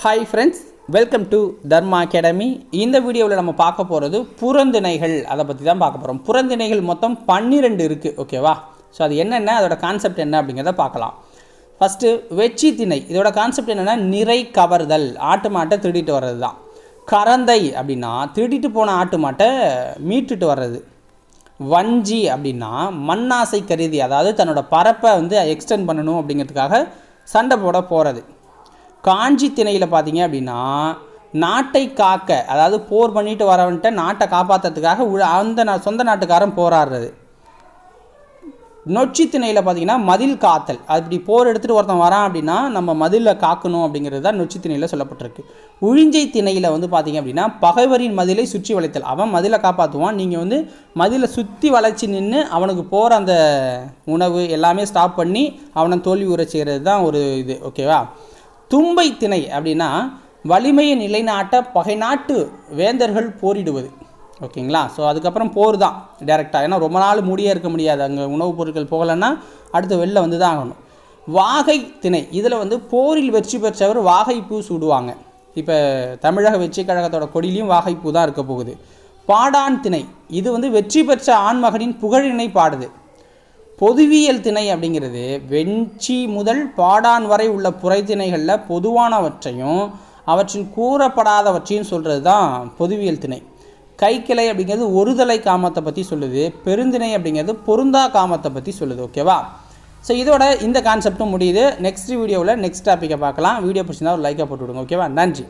Hi friends, welcome to Dharma academy. இந்த வீடியோவில் நம்ம பார்க்க போகிறது புறந்திணைகள். அதை பற்றி தான் பார்க்க போகிறோம். புறந்திணைகள் மொத்தம் 12 இருக்குது. ஓகேவா? ஸோ அது என்னென்ன, அதோட கான்செப்ட் என்ன அப்படிங்கிறத பார்க்கலாம். ஃபஸ்ட்டு வெச்சி திணை. இதோட கான்செப்ட் என்னென்னா நிறை கவர்தல், ஆட்டு மாட்டை திருடிட்டு வர்றது தான். கரந்தை அப்படின்னா திருடிட்டு போன ஆட்டு மாட்டை மீட்டுட்டு வர்றது. வஞ்சி அப்படின்னா மண்ணாசை கருதி, அதாவது தன்னோட பரப்பை எக்ஸ்டெண்ட் பண்ணணும் அப்படிங்கிறதுக்காக சண்டை போட போகிறது. காஞ்சி திணையில் பார்த்தீங்க அப்படின்னா நாட்டை காக்க, அதாவது போர் பண்ணிட்டு வரவன்ட்ட நாட்டை காப்பாற்றுறதுக்காக அந்த சொந்த நாட்டுக்காரன் போராடுறது. நொச்சி திணையில் பார்த்தீங்கன்னா மதில் காத்தல், அப்படி போர் எடுத்துகிட்டு ஒருத்தன் வரான் அப்படின்னா நம்ம மதிலில் காக்கணும் அப்படிங்கிறது தான் நொச்சி திணையில் சொல்லப்பட்டிருக்கு. உழிஞ்சை திணையில் பார்த்தீங்க அப்படின்னா பகைவரின் மதிலை சுற்றி வளைத்தல், அவன் மதிலை காப்பாற்றுவான், நீங்கள் மதிலை சுற்றி வளைச்சி நின்று அவனுக்கு போகிற அந்த உணவு எல்லாமே ஸ்டாப் பண்ணி அவனை தோல்வி உற செய்கிறது தான் ஒரு இது. ஓகேவா? தும்பை திணை அப்படின்னா வலிமையை நிலைநாட்ட பகை நாட்டு வேந்தர்கள் போரிடுவது. ஓகேங்களா? ஸோ அதுக்கப்புறம் போர் தான் டேரெக்டாக, ஏன்னா ரொம்ப நாள் மூடியே இருக்க முடியாது, அங்கே உணவுப் பொருட்கள் போகலைன்னா அடுத்து வெளில தான் ஆகணும். வாகை திணை, இதில் போரில் வெற்றி பெற்றவர் வாகைப்பூ சூடுவாங்க. இப்போ தமிழக வெற்றி கழகத்தோட கொடியிலையும் வாகைப்பூ தான் இருக்க போகுது. பாடான் திணை, இது வெற்றி பெற்ற ஆண்மகனின் புகழினை பாடுது. பொதுவியல் திணை அப்படிங்கிறது வெஞ்சி முதல் பாடான் வரை உள்ள புரைத்திணைகளில் பொதுவானவற்றையும் அவற்றில் கூறப்படாதவற்றையும் சொல்கிறது தான் பொதுவியல் திணை. கைக்கிளை அப்படிங்கிறது ஒருதலை காமத்தை பற்றி சொல்லுது. பெருந்திணை அப்படிங்கிறது பொருந்தா காமத்தை பற்றி சொல்லுது. ஓகேவா? ஸோ இதோட இந்த கான்செப்டும் முடியுது. நெக்ஸ்ட் வீடியோவில் நெக்ஸ்ட் டாப்பிக்கை பார்க்கலாம். வீடியோ பிடிச்சிருந்தா ஒரு லைக்கை போட்டு விடுங்க. ஓகேவா? நன்றி.